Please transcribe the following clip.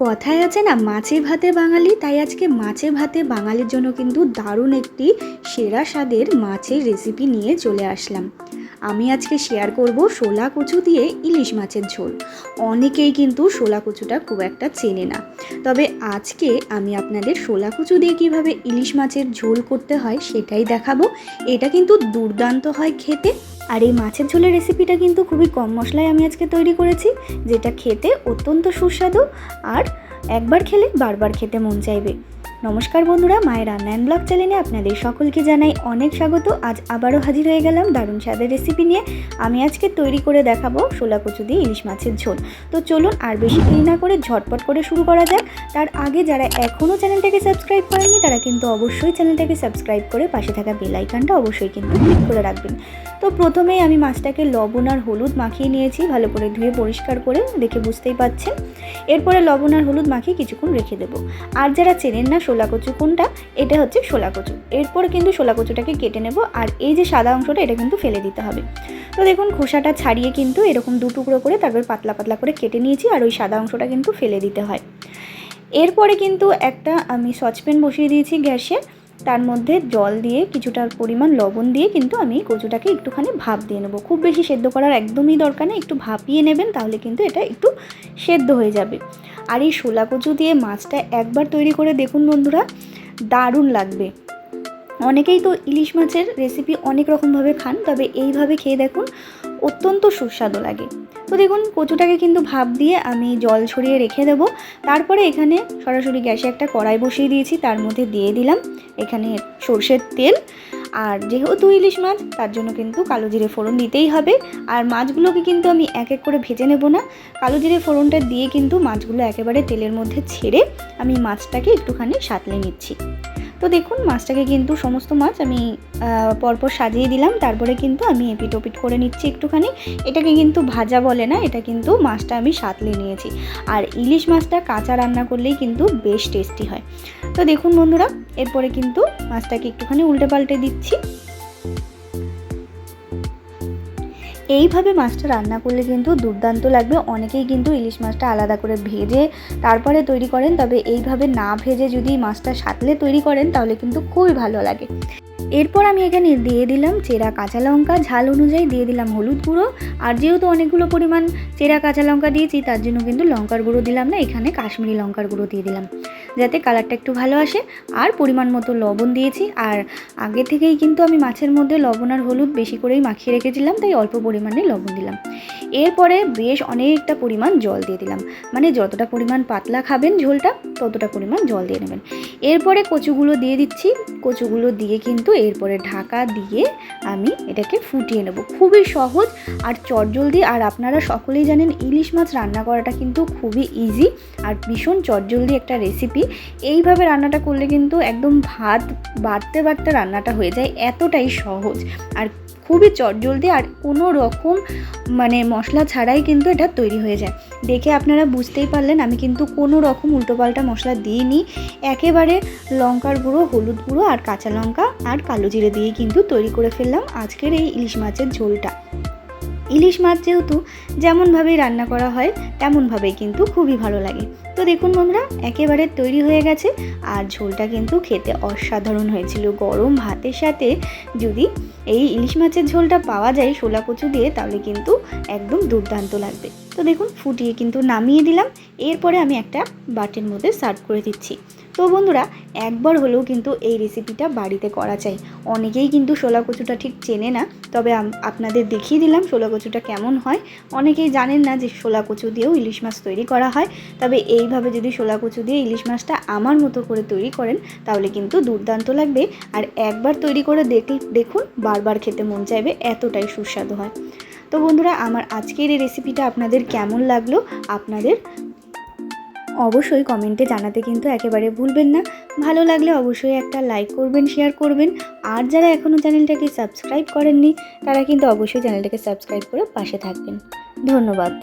কথায় আছে না, মাছে ভাতে বাঙালি। তাই আজকে মাছে ভাতে বাঙালির জন্য কিন্তু দারুণ একটি সেরা স্বাদের মাছের রেসিপি নিয়ে চলে আসলাম। আমি আজকে শেয়ার করব শোলা কচু দিয়ে ইলিশ মাছের ঝোল। অনেকেই কিন্তু শোলা কচুটা খুব একটা চেনে না, তবে আজকে আমি আপনাদের শোলা কচু দিয়ে কিভাবে ইলিশ মাছের ঝোল করতে হয় সেটাই দেখাবো। এটা কিন্তু দুর্দান্ত হয় খেতে। আর এই মাছের ঝোলের রেসিপিটা কিন্তু খুবই কম মশলায় আমি আজকে তৈরি করেছি, যেটা খেতে অত্যন্ত সুস্বাদু আর একবার খেলে বারবার খেতে মন চাইবে। নমস্কার বন্ধুরা, মায়ের রান্না অ্যান্ড ব্লগ চ্যানেলে আপনাদের সকলকে জানাই অনেক স্বাগত। আজ আবারও হাজির হয়ে গেলাম দারুণ স্বাদের রেসিপি নিয়ে। আমি আজকে তৈরি করে দেখাবো শোলা কচু দিয়ে ইলিশ মাছের ঝোল। তো চলুন আর বেশি দেরি না করে ঝটপট করে শুরু করা যাক। তার আগে যারা এখনও চ্যানেলটাকে সাবস্ক্রাইব করেননি তারা কিন্তু অবশ্যই চ্যানেলটাকে সাবস্ক্রাইব করে পাশে থাকা বেল আইকনটা অবশ্যই কিন্তু ক্লিক করে রাখবেন। তো প্রথমেই আমি মাছটাকে লবণ আর হলুদ মাখিয়ে নিয়েছি, ভালো করে ধুয়ে পরিষ্কার করে, দেখে বুঝতেই পাচ্ছেন। এরপরে লবণ আর হলুদ মাখিয়ে কিছুক্ষণ রেখে দেবো। আর যারা চেনেন না শোলা কচু কোনটা, এটা হচ্ছে শোলা কচু। এরপরে কিন্তু শোলা কচুটাকে কেটে নেব, আর এই যে সাদা অংশটা এটা কিন্তু ফেলে দিতে হবে। তো দেখুন খোসাটা ছাড়িয়ে কিন্তু এরকম দু টুকরো করে তারপর পাতলা পাতলা করে কেটে নিয়েছি, আর ওই সাদা অংশটা কিন্তু ফেলে দিতে হয়। এরপরে কিন্তু একটা আমি সসপ্যান বসিয়ে দিয়েছি গ্যাসে, তার মধ্যে জল দিয়ে কিছুটা পরিমাণ লবণ দিয়ে কিন্তু আমি কচুটাকে একটুখানি ভাপ দিয়ে নেবো। খুব বেশি সেদ্ধ করার একদমই দরকার নেই, একটু ভাপিয়ে নেবেন, তাহলে কিন্তু এটা একটু সেদ্ধ হয়ে যাবে। আর এই শোলা কচু দিয়ে মাছটা একবার তৈরি করে দেখুন বন্ধুরা, দারুণ লাগবে। অনেকেই তো ইলিশ মাছের রেসিপি অনেক রকমভাবে খান, তবে এইভাবে খেয়ে দেখুন, অত্যন্ত সুস্বাদু লাগে। তো দেখুন কচুটাকে কিন্তু ভাপ দিয়ে আমি জল ছড়িয়ে রেখে দেবো। তারপরে এখানে সরাসরি গ্যাসে একটা কড়াই বসিয়ে দিয়েছি, তার মধ্যে দিয়ে দিলাম এখানে সর্ষের তেল। আর যেহেতু ইলিশ মাছ, তার জন্য কিন্তু কালো জিরে ফোড়ন দিতেই হবে। আর মাছগুলোকে কিন্তু আমি এক এক করে ভেজে নেব না, কালো জিরে ফোড়নটা দিয়ে কিন্তু মাছগুলো একেবারে তেলের মধ্যে ছেড়ে আমি মাছটাকে একটুখানি সাঁতলে নিচ্ছি। তো দেখুন মাছটাকে কিন্তু সমস্ত মাছ আমি পরপর সাজিয়ে দিলাম, তারপরে কিন্তু আমি এপিট ওপিট করে নিচ্ছি একটুখানি। এটাকে কিন্তু ভাজা বলে না, এটা কিন্তু মাছটা আমি সাঁতলে নিয়েছি। আর ইলিশ মাছটা কাঁচা রান্না করলেই কিন্তু বেশ টেস্টি হয়। তো দেখুন বন্ধুরা, এরপরে কিন্তু মাছটাকে একটুখানি উল্টে পাল্টে দিচ্ছি। এইভাবে মাছটা রান্না করলে কিন্তু দুর্দান্ত লাগবে। অনেকেই কিন্তু ইলিশ মাছটা আলাদা করে ভেজে তারপরে তৈরি করেন, তবে এইভাবে না ভেজে যদি মাছটা সাঁতলে তৈরি করেন তাহলে কিন্তু খুবই ভালো লাগে। এরপর আমি এখানে দিয়ে দিলাম চেরা কাঁচা লঙ্কা, ঝাল অনুযায়ী দিয়ে দিলাম হলুদ গুঁড়ো। আর যেহেতু অনেকগুলো পরিমাণ চেরা কাঁচা লঙ্কা দিয়েছি, তার জন্য কিন্তু লঙ্কার গুঁড়ো দিলাম না, এখানে কাশ্মীরি লঙ্কার গুঁড়ো দিয়ে দিলাম, যাতে কালারটা একটু ভালো আসে। আর পরিমাণ মতো লবণ দিয়েছি। আর আগে থেকেই কিন্তু আমি মাছের মধ্যে লবণ আর হলুদ বেশি করেই মাখিয়ে রেখেছিলাম, তাই অল্প পরিমাণে লবণ দিলাম। এরপরে বেশ অনেকটা পরিমাণ জল দিয়ে দিলাম, মানে যতটা পরিমাণ পাতলা খাবেন ঝোলটা ততটা পরিমাণ জল দিয়ে নেবেন। এরপরে কচুগুলো দিয়ে দিচ্ছি। কচুগুলো দিয়ে কিন্তু এরপরে ঢাকা দিয়ে আমি এটাকে ফুটিয়ে নেব। খুবই সহজ আর চটজলদি। আর আপনারা সকলেই জানেন ইলিশ মাছ রান্না করাটা কিন্তু খুবই ইজি আর ভীষণ চটজলদি একটা রেসিপি। এইভাবে রান্নাটা করলে কিন্তু একদম ভাত বাড়তে বাড়তে রান্নাটা হয়ে যায়, এতটাই সহজ আর খুবই চটজলদি। আর কোনো রকম মশলা ছাড়াই কিন্তু এটা তৈরি হয়ে যায়। দেখে আপনারা বুঝতেই পারলেন আমি কিন্তু কোনো রকম উল্টোপাল্টা মশলা দিইনি, একেবারে লঙ্কার গুঁড়ো, হলুদ গুঁড়ো আর কাঁচা লঙ্কা আর কালো জিরে দিয়ে কিন্তু তৈরি করে ফেললাম আজকের এই ইলিশ মাছের ঝোলটা। ইলিশ মাছ যেহেতু যেমনভাবেই রান্না করা হয় তেমনভাবেই কিন্তু খুবই ভালো লাগে। তো দেখুন বন্ধুরা, একেবারে তৈরি হয়ে গেছে। আর ঝোলটা কিন্তু খেতে অসাধারণ হয়েছিল। গরম ভাতের সাথে যদি এই ইলিশ মাছের ঝোলটা পাওয়া যায় শোলা কচু দিয়ে, তাহলে কিন্তু একদম দুর্দান্ত লাগবে। তো দেখুন ফুটিয়ে কিন্তু নামিয়ে দিলাম। এরপরে আমি একটা বাটির মধ্যে সার্ভ করে দিচ্ছি। তো বন্ধুরা, একবার হলেও কিন্তু এই রেসিপিটা বাড়িতে করা চাই। অনেকেই কিন্তু শোলা কচুটা ঠিক চেনে না, তবে আপনাদের দেখিয়ে দিলাম শোলা কচুটা কেমন হয়। অনেকেই জানেন না যে শোলা কচু দিয়েও ইলিশ মাছ তৈরি করা হয়, তবে এইভাবে যদি শোলা কচু দিয়ে ইলিশ মাছটা আমার মতো করে তৈরি করেন তাহলে কিন্তু দুর্দান্ত লাগবে। আর একবার তৈরি করে দেখুন, বারবার খেতে মন চাইবে, এতটাই সুস্বাদু হয়। তো বন্ধুরা, আমার আজকের এই রেসিপিটা আপনাদের কেমন লাগলো আপনাদের অবশ্যই কমেন্টে জানাতে কিন্তু একেবারে ভুলবেন না। ভালো লাগলে অবশ্যই একটা লাইক করবেন, শেয়ার করবেন। আর যারা এখনও চ্যানেলটাকে সাবস্ক্রাইব করেননি তারা কিন্তু অবশ্যই চ্যানেলটাকে সাবস্ক্রাইব করে পাশে থাকবেন। ধন্যবাদ।